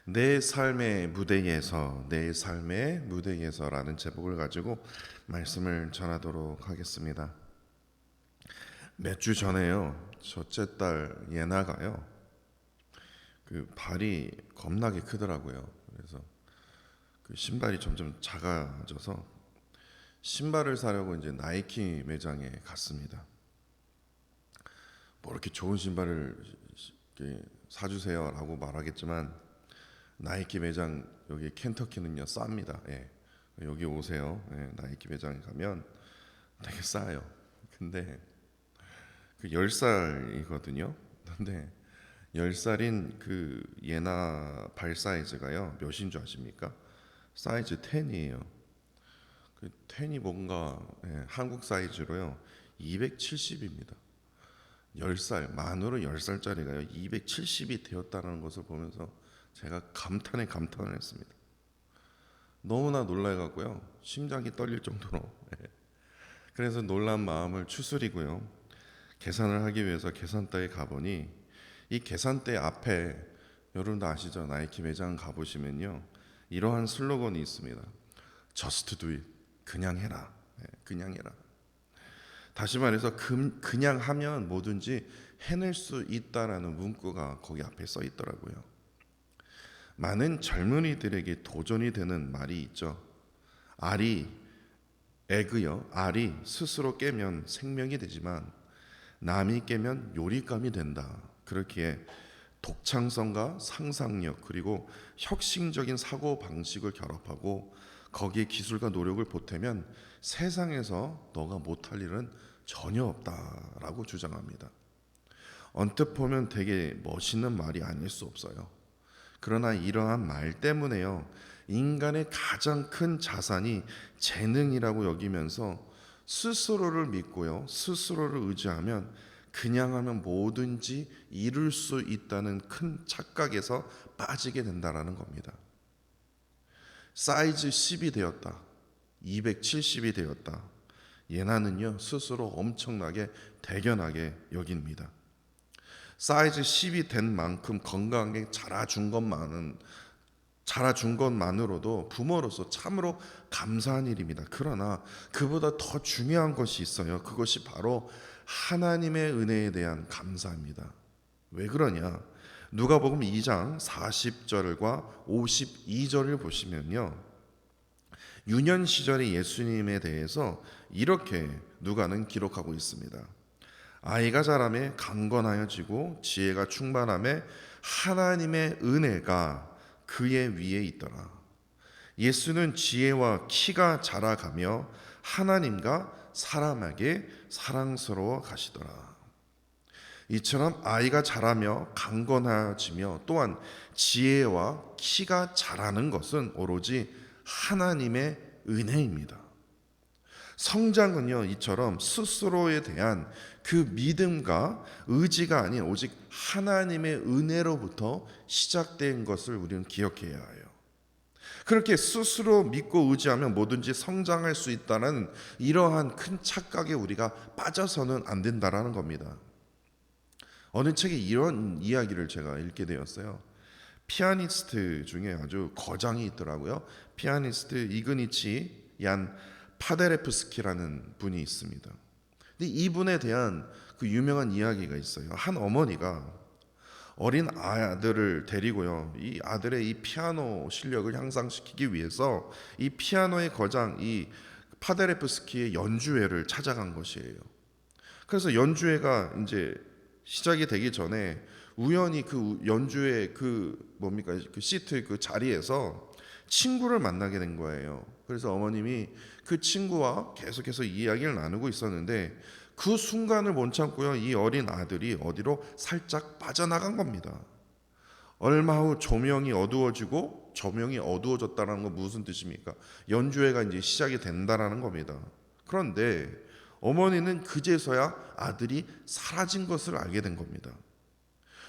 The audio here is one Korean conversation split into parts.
내 삶의 무대에서, 내 삶의 무대에서라는 제목을 가지고 말씀을 전하도록 하겠습니다. 몇 주 전에요, 첫째 딸 예나가요, 그 발이 겁나게 크더라고요. 그래서 그 신발이 점점 작아져서 신발을 사려고 이제 나이키 매장에 갔습니다. 뭐 이렇게 좋은 신발을 이렇게 사주세요라고 말하겠지만 나이키 매장, 여기 켄터키는요 쌉니다. 예. 여기 오세요. 예. 나이키 매장에 가면 되게 싸요. 근데 그 10살이거든요. 근데 10살인 그 예나 발 사이즈가요 몇인 줄 아십니까? 사이즈 10이에요. 그 10이 뭔가, 한국 사이즈로요 270입니다. 10살, 만으로 10살짜리가요 270이 되었다는 것을 보면서 제가 감탄을 했습니다. 너무나 놀라갖고요 심장이 떨릴 정도로. 그래서 놀란 마음을 추스리고요 계산을 하기 위해서 계산대에 가보니, 이 계산대 앞에, 여러분도 아시죠? 나이키 매장 가보시면요 이러한 슬로건이 있습니다. Just do it. 그냥 해라. 그냥 해라. 다시 말해서 그냥 하면 뭐든지 해낼 수 있다라는 문구가 거기 앞에 써 있더라고요. 많은 젊은이들에게 도전이 되는 말이 있죠. 알이 스스로 깨면 생명이 되지만 남이 깨면 요리감이 된다. 그렇기에 독창성과 상상력 그리고 혁신적인 사고 방식을 결합하고 거기에 기술과 노력을 보태면 세상에서 너가 못할 일은 전혀 없다라고 주장합니다. 언뜻 보면 되게 멋있는 말이 아닐 수 없어요. 그러나 이러한 말 때문에요 인간의 가장 큰 자산이 재능이라고 여기면서 스스로를 믿고요 스스로를 의지하면 그냥 하면 뭐든지 이룰 수 있다는 큰 착각에서 빠지게 된다라는 겁니다. 사이즈 10이 되었다, 270이 되었다, 예나는요 스스로 엄청나게 대견하게 여깁니다. 사이즈 10이 된 만큼 건강하게 자라준 것만으로도 부모로서 참으로 감사한 일입니다. 그러나 그보다 더 중요한 것이 있어요. 그것이 바로 하나님의 은혜에 대한 감사입니다. 왜 그러냐? 누가복음 2장 40절과 52절을 보시면요 유년 시절의 예수님에 대해서 이렇게 누가는 기록하고 있습니다. 아이가 자라매 강건하여지고 지혜가 충만하매 하나님의 은혜가 그의 위에 있더라. 예수는 지혜와 키가 자라가며 하나님과 사람에게 사랑스러워 가시더라. 이처럼 아이가 자라며 강건해지며 또한 지혜와 키가 자라는 것은 오로지 하나님의 은혜입니다. 성장은요 이처럼 스스로에 대한 그 믿음과 의지가 아닌 오직 하나님의 은혜로부터 시작된 것을 우리는 기억해야 해요. 그렇게 스스로 믿고 의지하면 뭐든지 성장할 수 있다는 이러한 큰 착각에 우리가 빠져서는 안 된다라는 겁니다. 어느 책에 이런 이야기를 제가 읽게 되었어요. 피아니스트 중에 아주 거장이 있더라고요. 피아니스트 이그니치 얀 파데레프스키라는 분이 있습니다. 근데 이분에 대한 그 유명한 이야기가 있어요. 한 어머니가 어린 아들을 데리고요 이 아들의 이 피아노 실력을 향상시키기 위해서 이 피아노의 거장 이 파데레프스키의 연주회를 찾아간 것이에요. 그래서 연주회가 이제 시작이 되기 전에 우연히 그 연주회 그 시트 그 자리에서 친구를 만나게 된 거예요. 그래서 어머님이 그 친구와 계속해서 이야기를 나누고 있었는데 그 순간을 못 참고요 이 어린 아들이 어디로 살짝 빠져나간 겁니다. 얼마 후 조명이 어두워지고, 조명이 어두워졌다는 건 무슨 뜻입니까? 연주회가 이제 시작이 된다라는 겁니다. 그런데 어머니는 그제서야 아들이 사라진 것을 알게 된 겁니다.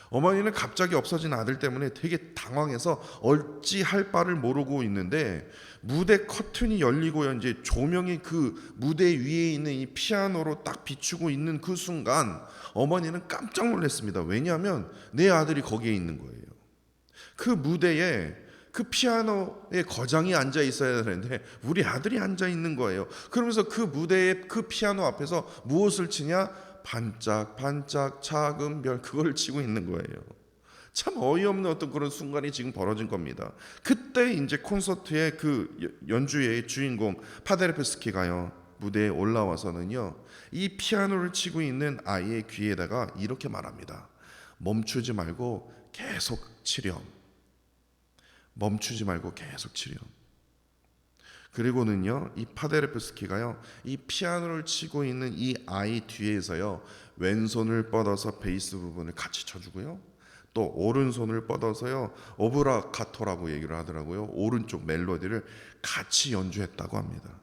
어머니는 갑자기 없어진 아들 때문에 되게 당황해서 어찌할 바를 모르고 있는데 무대 커튼이 열리고요 이제 조명이 그 무대 위에 있는 이 피아노로 딱 비추고 있는 그 순간 어머니는 깜짝 놀랐습니다. 왜냐하면 내 아들이 거기에 있는 거예요. 그 무대에 그 피아노에 거장이 앉아 있어야 되는데 우리 아들이 앉아 있는 거예요. 그러면서 그 무대에 그 피아노 앞에서 무엇을 치냐? 반짝반짝 작은 별, 그걸 치고 있는 거예요. 참 어이없는 어떤 그런 순간이 지금 벌어진 겁니다. 그때 이제 콘서트의 그 연주의 주인공 파데르프스키가요, 무대에 올라와서는요, 이 피아노를 치고 있는 아이의 귀에다가 이렇게 말합니다. 멈추지 말고 계속 치렴. 멈추지 말고 계속 치렴. 그리고는요, 이 파데르프스키가요, 이 피아노를 치고 있는 이 아이 뒤에서요, 왼손을 뻗어서 베이스 부분을 같이 쳐주고요, 또 오른손을 뻗어서요, 오브라카토라고 얘기를 하더라고요. 오른쪽 멜로디를 같이 연주했다고 합니다.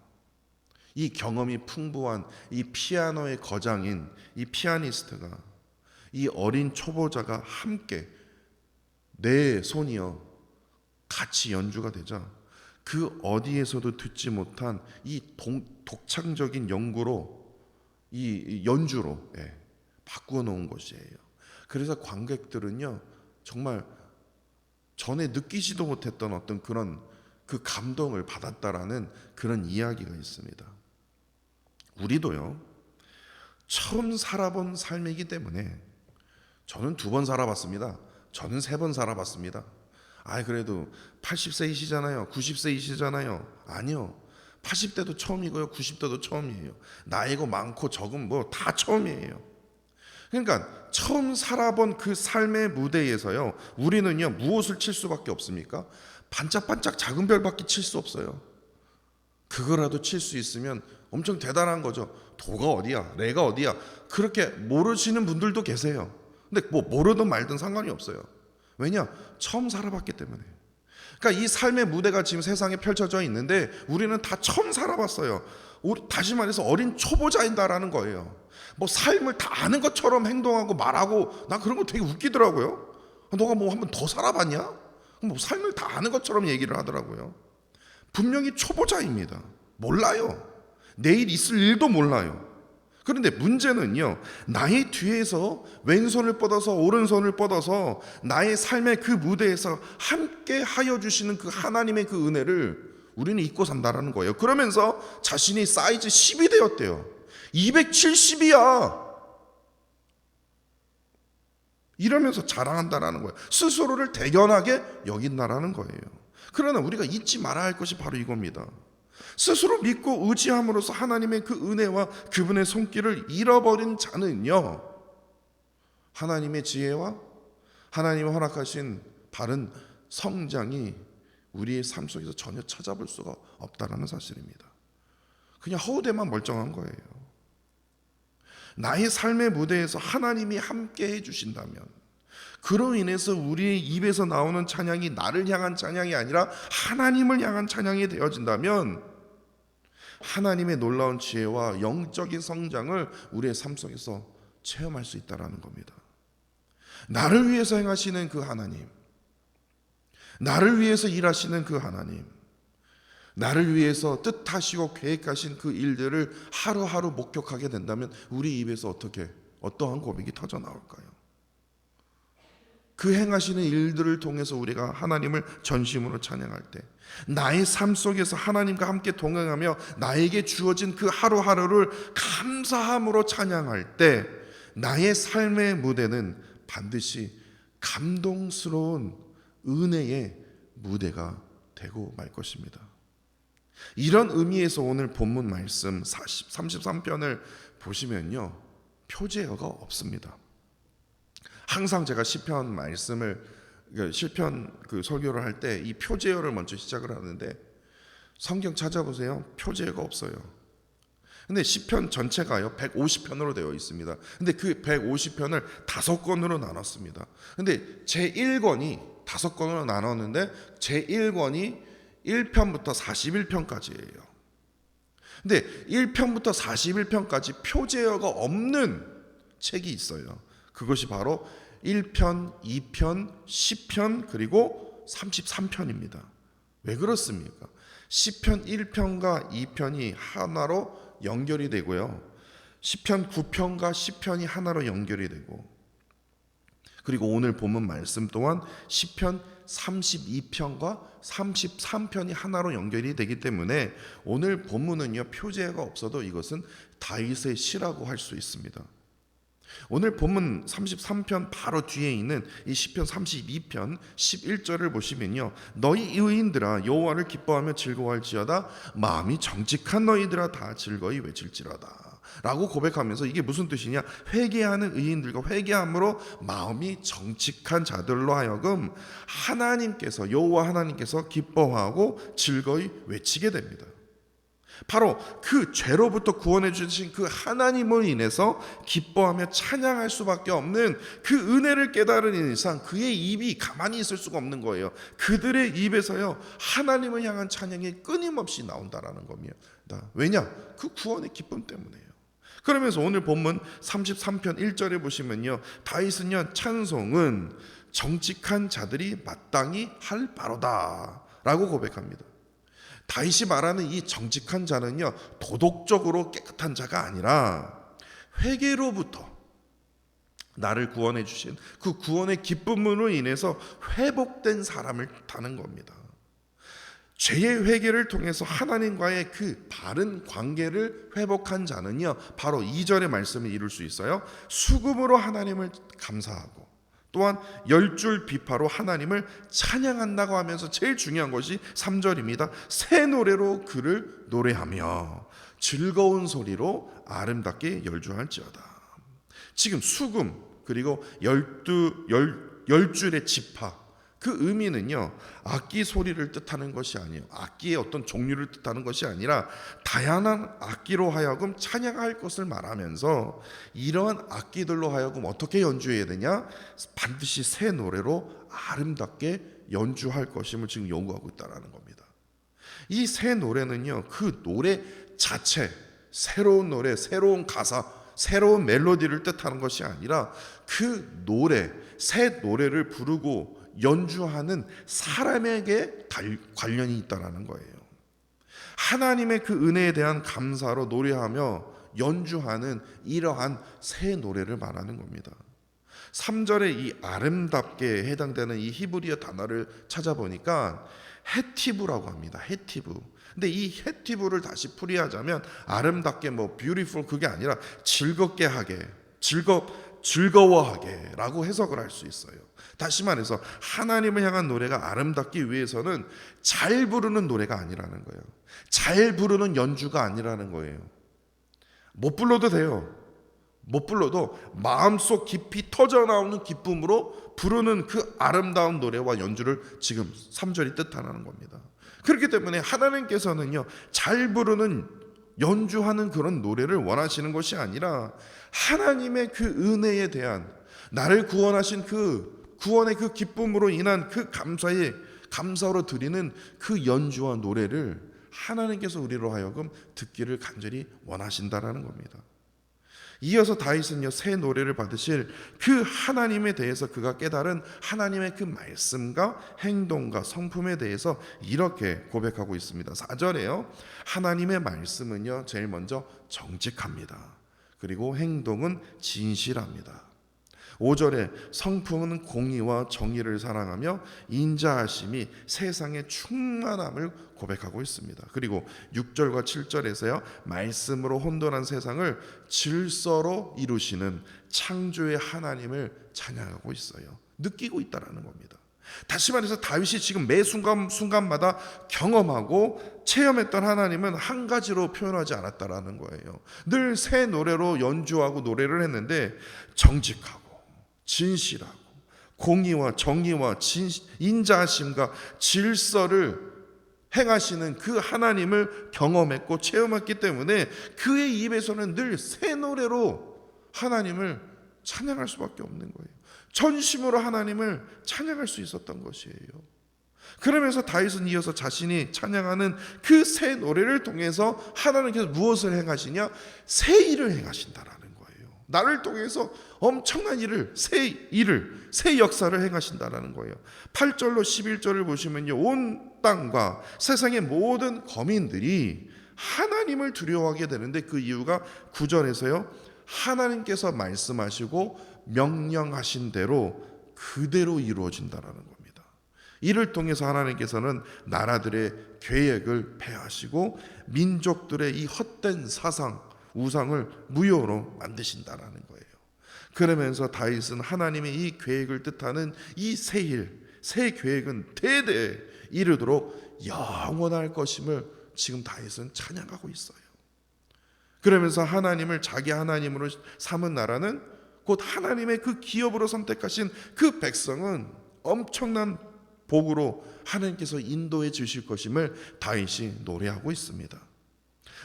이 경험이 풍부한 이 피아노의 거장인 이 피아니스트가, 이 어린 초보자가 함께 내 손이요 같이 연주가 되자 그 어디에서도 듣지 못한 이 독창적인 연구로, 이 연주로 바꾸어 놓은 것이에요. 그래서 관객들은요, 정말 전에 느끼지도 못했던 어떤 그런 그 감동을 받았다라는 그런 이야기가 있습니다. 우리도요, 처음 살아본 삶이기 때문에, 저는 2번 살아봤습니다. 저는 3번 살아봤습니다. 그래도 80세이시잖아요. 90세이시잖아요. 아니요. 80대도 처음이고요. 90대도 처음이에요. 나이고 많고 적은 뭐 다 처음이에요. 그러니까 처음 살아본 그 삶의 무대에서요, 우리는요, 무엇을 칠 수밖에 없습니까? 반짝반짝 작은 별밖에 칠 수 없어요. 그거라도 칠 수 있으면 엄청 대단한 거죠. 도가 어디야, 레가 어디야, 그렇게 모르시는 분들도 계세요. 근데 뭐 모르든 말든 상관이 없어요. 왜냐? 처음 살아봤기 때문에. 그러니까 이 삶의 무대가 지금 세상에 펼쳐져 있는데 우리는 다 처음 살아봤어요. 다시 말해서 어린 초보자인다라는 거예요. 뭐 삶을 다 아는 것처럼 행동하고 말하고, 나 그런 거 되게 웃기더라고요. 너가 뭐 한번 더 살아봤냐? 뭐 삶을 다 아는 것처럼 얘기를 하더라고요. 분명히 초보자입니다. 몰라요. 내일 있을 일도 몰라요. 그런데 문제는요, 나의 뒤에서 왼손을 뻗어서 오른손을 뻗어서 나의 삶의 그 무대에서 함께 하여 주시는 그 하나님의 그 은혜를 우리는 잊고 산다라는 거예요. 그러면서 자신이 사이즈 10이 되었대요. 270이야. 이러면서 자랑한다라는 거예요. 스스로를 대견하게 여긴다라는 거예요. 그러나 우리가 잊지 말아야 할 것이 바로 이겁니다. 스스로 믿고 의지함으로써 하나님의 그 은혜와 그분의 손길을 잃어버린 자는요, 하나님의 지혜와 하나님이 허락하신 바른 성장이 우리의 삶 속에서 전혀 찾아볼 수가 없다는 사실입니다. 그냥 허우대만 멀쩡한 거예요. 나의 삶의 무대에서 하나님이 함께 해주신다면, 그로 인해서 우리의 입에서 나오는 찬양이 나를 향한 찬양이 아니라 하나님을 향한 찬양이 되어진다면, 하나님의 놀라운 지혜와 영적인 성장을 우리의 삶 속에서 체험할 수 있다는 겁니다. 나를 위해서 행하시는 그 하나님, 나를 위해서 일하시는 그 하나님, 나를 위해서 뜻하시고 계획하신 그 일들을 하루하루 목격하게 된다면 우리 입에서 어떠한 고백이 터져 나올까요? 그 행하시는 일들을 통해서 우리가 하나님을 전심으로 찬양할 때, 나의 삶 속에서 하나님과 함께 동행하며 나에게 주어진 그 하루하루를 감사함으로 찬양할 때, 나의 삶의 무대는 반드시 감동스러운 은혜의 무대가 되고 말 것입니다. 이런 의미에서 오늘 본문 말씀 33편을 보시면요, 표제어가 없습니다. 항상 제가 시편 말씀을, 시편 그 설교를 할 때 이 표제어를 먼저 시작을 하는데, 성경 찾아보세요. 표제어가 없어요. 근데 시편 전체가요 150편으로 되어 있습니다. 근데 그 150편을 5권으로 나눴습니다. 근데 제1권이 5권으로 나눴는데 제1권이 1편부터 41편까지예요. 근데 1편부터 41편까지 표제어가 없는 책이 있어요. 그것이 바로 1편, 2편, 10편, 그리고 33편입니다. 왜 그렇습니까? 시편 1편과 2편이 하나로 연결이 되고요, 시편 9편과 10편이 하나로 연결이 되고, 그리고 오늘 본문 말씀 또한 시편 32편과 33편이 하나로 연결이 되기 때문에 오늘 본문은요, 표제가 없어도 이것은 다윗의 시라고 할 수 있습니다. 오늘 본문 33편 바로 뒤에 있는 이 시편 32편 11절을 보시면요, 너희 의인들아 여호와를 기뻐하며 즐거워할지어다, 마음이 정직한 너희들아 다 즐거이 외칠지어다 라고 고백하면서, 이게 무슨 뜻이냐, 회개하는 의인들과 회개함으로 마음이 정직한 자들로 하여금 하나님께서, 여호와 하나님께서 기뻐하고 즐거이 외치게 됩니다. 바로 그 죄로부터 구원해 주신 그 하나님을 인해서 기뻐하며 찬양할 수밖에 없는 그 은혜를 깨달은 이상 그의 입이 가만히 있을 수가 없는 거예요. 그들의 입에서요, 하나님을 향한 찬양이 끊임없이 나온다라는 겁니다. 왜냐? 그 구원의 기쁨 때문에요. 그러면서 오늘 본문 33편 1절에 보시면요, 다윗은요, 찬송은 정직한 자들이 마땅히 할 바로다 라고 고백합니다. 다윗이 말하는 이 정직한 자는요, 도덕적으로 깨끗한 자가 아니라 회개로부터 나를 구원해 주신 그 구원의 기쁨으로 인해서 회복된 사람을 타는 겁니다. 죄의 회개를 통해서 하나님과의 그 바른 관계를 회복한 자는요, 바로 2절의 말씀을 이룰 수 있어요. 수금으로 하나님을 감사하고 또한 10줄 비파로 하나님을 찬양한다고 하면서 제일 중요한 것이 3절입니다. 새 노래로 그를 노래하며 즐거운 소리로 아름답게 열주할지어다. 지금 수금 그리고 10줄의 지파, 그 의미는요, 악기 소리를 뜻하는 것이 아니에요. 악기의 어떤 종류를 뜻하는 것이 아니라 다양한 악기로 하여금 찬양할 것을 말하면서, 이러한 악기들로 하여금 어떻게 연주해야 되냐? 반드시 새 노래로 아름답게 연주할 것임을 지금 요구하고 있다는 겁니다. 이 새 노래는요, 그 노래 자체, 새로운 노래, 새로운 가사, 새로운 멜로디를 뜻하는 것이 아니라 그 노래, 새 노래를 부르고 연주하는 사람에게 관련이 있다는 거예요. 하나님의 그 은혜에 대한 감사로 노래하며 연주하는 이러한 새 노래를 말하는 겁니다. 3절에 이 아름답게 해당되는 이 히브리어 단어를 찾아보니까 헤티브라고 합니다. 헤티브. 근데 이 헤티브를 다시 풀이하자면 아름답게 beautiful 그게 아니라 즐겁게 하게, 즐거워하게 라고 해석을 할 수 있어요. 다시 말해서 하나님을 향한 노래가 아름답기 위해서는 잘 부르는 노래가 아니라는 거예요. 잘 부르는 연주가 아니라는 거예요. 못 불러도 돼요. 못 불러도 마음속 깊이 터져나오는 기쁨으로 부르는 그 아름다운 노래와 연주를 지금 3절이 뜻하는 겁니다. 그렇기 때문에 하나님께서는요, 잘 부르는 연주하는 그런 노래를 원하시는 것이 아니라 하나님의 그 은혜에 대한, 나를 구원하신 그 구원의 그 기쁨으로 인한 그 감사로 드리는 그 연주와 노래를 하나님께서 우리로 하여금 듣기를 간절히 원하신다라는 겁니다. 이어서 다윗은요, 새 노래를 받으실 그 하나님에 대해서 그가 깨달은 하나님의 그 말씀과 행동과 성품에 대해서 이렇게 고백하고 있습니다. 4절에요. 하나님의 말씀은요, 제일 먼저 정직합니다. 그리고 행동은 진실합니다. 5절에 성품은 공의와 정의를 사랑하며 인자하심이 세상의 충만함을 고백하고 있습니다. 그리고 6절과 7절에서요, 말씀으로 혼돈한 세상을 질서로 이루시는 창조의 하나님을 찬양하고 있어요. 느끼고 있다라는 겁니다. 다시 말해서 다윗이 지금 매 순간마다 경험하고 체험했던 하나님은 한 가지로 표현하지 않았다라는 거예요. 늘 새 노래로 연주하고 노래를 했는데, 정직하고 진실하고 공의와 정의와 인자하심과 질서를 행하시는 그 하나님을 경험했고 체험했기 때문에 그의 입에서는 늘 새 노래로 하나님을 찬양할 수밖에 없는 거예요. 전심으로 하나님을 찬양할 수 있었던 것이에요. 그러면서 다윗은 이어서 자신이 찬양하는 그 새 노래를 통해서 하나님께서 무엇을 행하시냐? 새 일을 행하신다라는 거예요. 나를 통해서 엄청난 새 역사를 행하신다라는 거예요. 8절로 11절을 보시면요, 온 땅과 세상의 모든 거민들이 하나님을 두려워하게 되는데, 그 이유가 9절에서요, 하나님께서 말씀하시고 명령하신 대로 그대로 이루어진다라는 겁니다. 이를 통해서 하나님께서는 나라들의 계획을 폐하시고 민족들의 이 헛된 사상, 우상을 무효로 만드신다라는 거예요. 그러면서 다윗은 하나님의 이 계획을 뜻하는 이 새 계획은 대대에 이르도록 영원할 것임을 지금 다윗은 찬양하고 있어요. 그러면서 하나님을 자기 하나님으로 삼은 나라는 곧 하나님의 그 기업으로 선택하신 그 백성은 엄청난 복으로 하나님께서 인도해 주실 것임을 다윗이 노래하고 있습니다.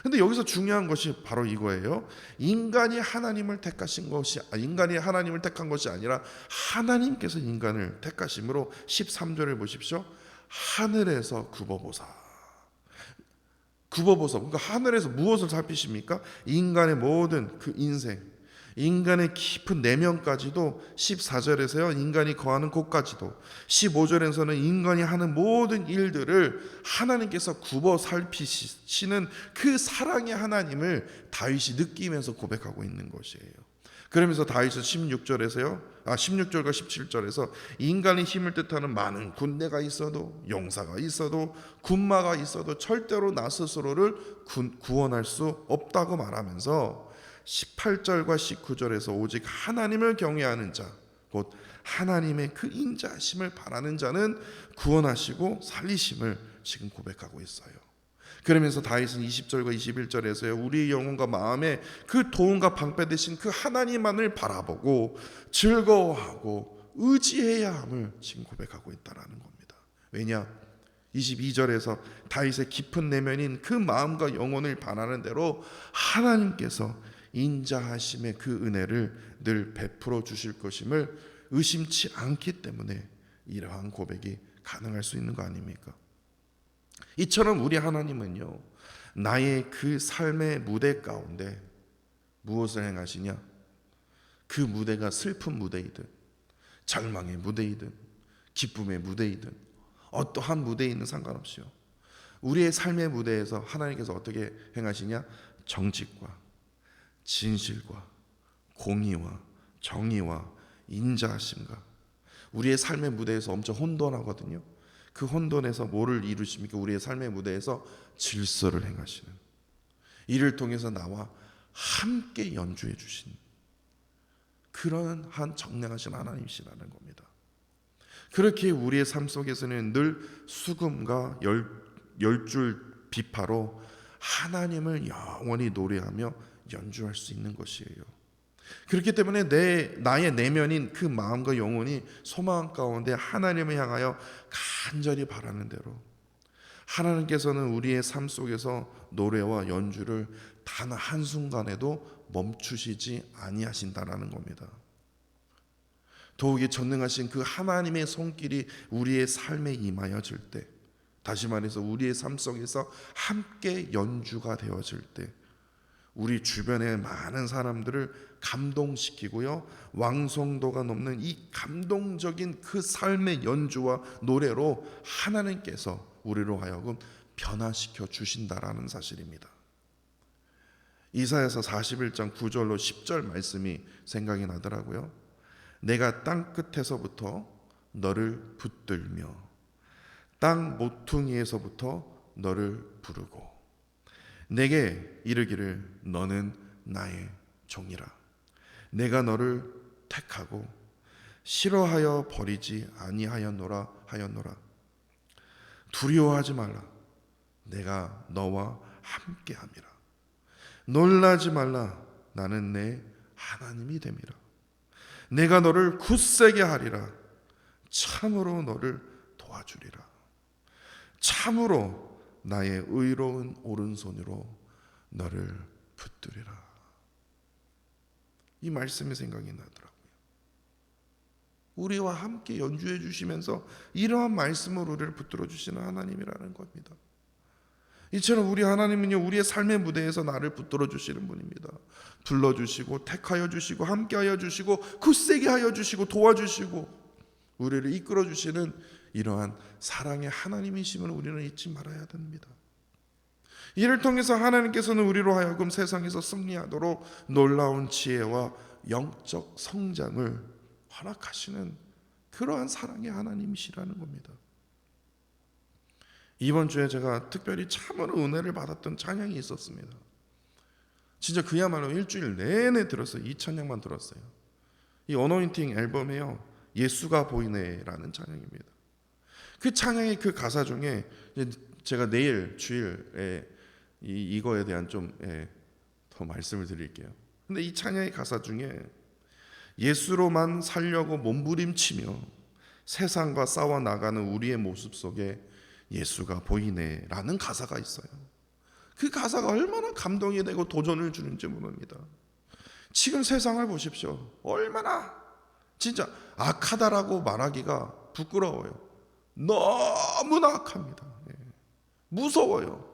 근데 여기서 중요한 것이 바로 이거예요. 인간이 하나님을 택한 것이 아니라 하나님께서 인간을 택하심으로 13절을 보십시오. 하늘에서 굽어보사. 그러니까 하늘에서 무엇을 살피십니까? 인간의 모든 그 인생, 인간의 깊은 내면까지도 14절에서요 인간이 거하는 곳까지도 15절에서는 인간이 하는 모든 일들을 하나님께서 굽어 살피시는 그 사랑의 하나님을 다윗이 느끼면서 고백하고 있는 것이에요. 그러면서 다윗은 16절과 17절에서 인간의 힘을 뜻하는 많은 군대가 있어도 용사가 있어도 군마가 있어도 절대로 나 스스로를 구원할 수 없다고 말하면서 18절과 19절에서 오직 하나님을 경외하는 자, 곧 하나님의 그 인자하심을 바라는 자는 구원하시고 살리심을 지금 고백하고 있어요. 그러면서 다윗은 20절과 21절에서요 우리의 영혼과 마음에 그 도움과 방패 되신 그 하나님만을 바라보고 즐거워하고 의지해야 함을 지금 고백하고 있다는 겁니다. 왜냐? 22절에서 다윗의 깊은 내면인 그 마음과 영혼을 바라는 대로 하나님께서 인자하심의 그 은혜를 늘 베풀어 주실 것임을 의심치 않기 때문에 이러한 고백이 가능할 수 있는 거 아닙니까? 이처럼 우리 하나님은요 나의 그 삶의 무대 가운데 무엇을 행하시냐? 그 무대가 슬픈 무대이든 절망의 무대이든 기쁨의 무대이든 어떠한 무대이든 상관없이요 우리의 삶의 무대에서 하나님께서 어떻게 행하시냐? 정직과 진실과 공의와 정의와 인자하심과 우리의 삶의 무대에서 엄청 혼돈하거든요. 그 혼돈에서 뭐를 이루십니까? 우리의 삶의 무대에서 질서를 행하시는, 이를 통해서 나와 함께 연주해 주신 그런 한 정량하신 하나님이시라는 겁니다. 그렇게 우리의 삶 속에서는 늘 수금과 열줄 비파로 하나님을 영원히 노래하며 연주할 수 있는 것이에요. 그렇기 때문에 나의 내면인 그 마음과 영혼이 소망 가운데 하나님을 향하여 간절히 바라는 대로 하나님께서는 우리의 삶 속에서 노래와 연주를 단 한순간에도 멈추시지 아니하신다라는 겁니다. 더욱이 전능하신 그 하나님의 손길이 우리의 삶에 임하여질 때, 다시 말해서 우리의 삶 속에서 함께 연주가 되어질 때 우리 주변의 많은 사람들을 감동시키고요 왕성도가 넘는 이 감동적인 그 삶의 연주와 노래로 하나님께서 우리로 하여금 변화시켜 주신다라는 사실입니다. 이사야서 41장 9절로 10절 말씀이 생각이 나더라고요. 내가 땅 끝에서부터 너를 붙들며 땅 모퉁이에서부터 너를 부르고 내게 이르기를 너는 나의 종이라. 내가 너를 택하고 싫어하여 버리지 아니하였노라 하였노라. 두려워하지 말라. 내가 너와 함께함이라. 놀라지 말라. 나는 내 하나님이 됨이라. 내가 너를 굳세게 하리라. 참으로 너를 도와주리라. 참으로 나의 의로운 오른손으로 너를 붙들리라. 이 말씀이 생각이 나더라고요. 우리와 함께 연주해 주시면서 이러한 말씀으로 우리를 붙들어 주시는 하나님이라는 겁니다. 이처럼 우리 하나님은요 우리의 삶의 무대에서 나를 붙들어 주시는 분입니다. 불러주시고 택하여 주시고 함께하여 주시고 굳세게 하여 주시고 도와주시고 우리를 이끌어 주시는 이러한 사랑의 하나님이심을 우리는 잊지 말아야 됩니다. 이를 통해서 하나님께서는 우리로 하여금 세상에서 승리하도록 놀라운 지혜와 영적 성장을 허락하시는 그러한 사랑의 하나님이시라는 겁니다. 이번 주에 제가 특별히 참으로 은혜를 받았던 찬양이 있었습니다. 진짜 그야말로 일주일 내내 들었어요. 이 찬양만 들었어요. 이 어노인팅 앨범에요, 예수가 보이네라는 찬양입니다. 그 찬양의 그 가사 중에 제가 내일 주일에 이거에 대한 좀 더 말씀을 드릴게요. 근데 이 찬양의 가사 중에 예수로만 살려고 몸부림치며 세상과 싸워 나가는 우리의 모습 속에 예수가 보이네라는 가사가 있어요. 그 가사가 얼마나 감동이 되고 도전을 주는지 모릅니다. 지금 세상을 보십시오. 얼마나 진짜 악하다라고 말하기가 부끄러워요. 너무나 악합니다. 무서워요.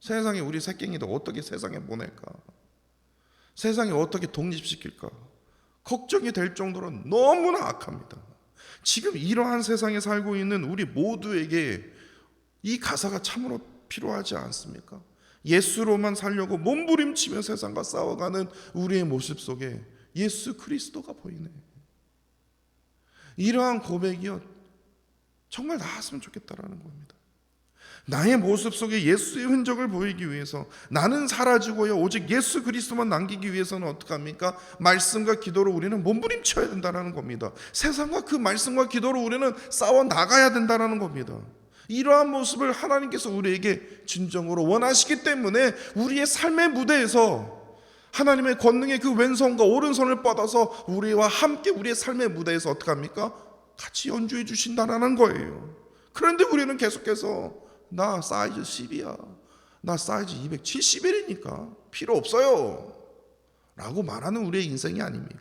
세상에 우리 새끼도 어떻게 세상에 보낼까? 세상에 어떻게 독립시킬까? 걱정이 될 정도로 너무나 악합니다. 지금 이러한 세상에 살고 있는 우리 모두에게 이 가사가 참으로 필요하지 않습니까? 예수로만 살려고 몸부림치며 세상과 싸워가는 우리의 모습 속에 예수 그리스도가 보이네. 이러한 고백이요, 정말 나왔으면 좋겠다라는 겁니다. 나의 모습 속에 예수의 흔적을 보이기 위해서, 나는 사라지고요 오직 예수 그리스도만 남기기 위해서는 어떻게 합니까? 말씀과 기도로 우리는 몸부림쳐야 된다는 겁니다. 세상과 그 말씀과 기도로 우리는 싸워 나가야 된다는 겁니다. 이러한 모습을 하나님께서 우리에게 진정으로 원하시기 때문에 우리의 삶의 무대에서 하나님의 권능의 그 왼손과 오른손을 뻗어서 우리와 함께 우리의 삶의 무대에서 어떻게 합니까? 같이 연주해 주신다는 거예요. 그런데 우리는 계속해서 나 사이즈 10이야, 나 사이즈 271이니까 필요 없어요 라고 말하는 우리의 인생이 아닙니까?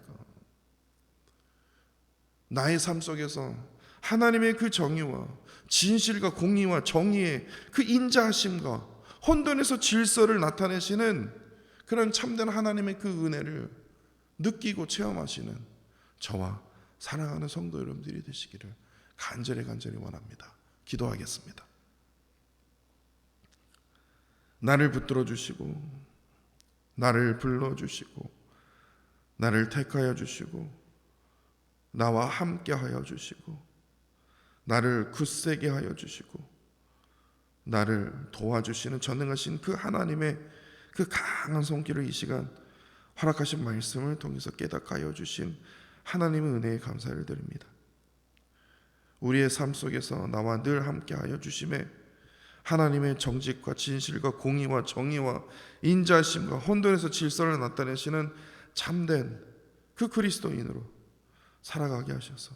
나의 삶 속에서 하나님의 그 정의와 진실과 공의와 정의의 그 인자하심과 혼돈에서 질서를 나타내시는 그런 참된 하나님의 그 은혜를 느끼고 체험하시는 저와 사랑하는 성도 여러분들이 되시기를 간절히 원합니다. 기도하겠습니다. 나를 붙들어 주시고 나를 불러 주시고 나를 택하여 주시고 나와 함께 하여 주시고 나를 굳세게 하여 주시고 나를 도와주시는 전능하신 그 하나님의 그 강한 손길을 이 시간 허락하신 말씀을 통해서 깨닫게 하여 주신 하나님의 은혜에 감사를 드립니다. 우리의 삶 속에서 나와 늘 함께 하여 주심에 하나님의 정직과 진실과 공의와 정의와 인자심과 혼돈에서 질서를 나타내시는 참된 그 그리스도인으로 살아가게 하셔서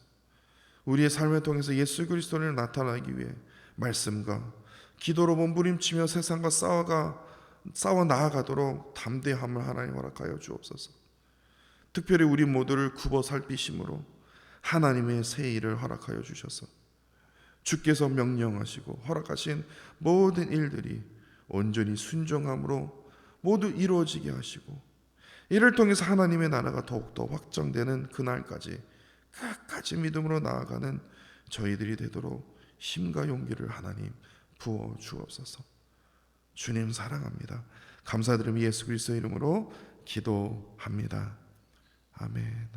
우리의 삶을 통해서 예수 그리스도를 나타나기 위해 말씀과 기도로 몸부림치며 세상과 싸워 나아가도록 담대함을 하나님 허락하여 주옵소서. 특별히 우리 모두를 굽어 살피심으로 하나님의 새 일을 허락하여 주셔서 주께서 명령하시고 허락하신 모든 일들이 온전히 순종함으로 모두 이루어지게 하시고 이를 통해서 하나님의 나라가 더욱더 확장되는 그날까지 끝까지 믿음으로 나아가는 저희들이 되도록 힘과 용기를 하나님 부어 주옵소서. 주님 사랑합니다. 감사드리며 예수 그리스도의 이름으로 기도합니다. 아멘.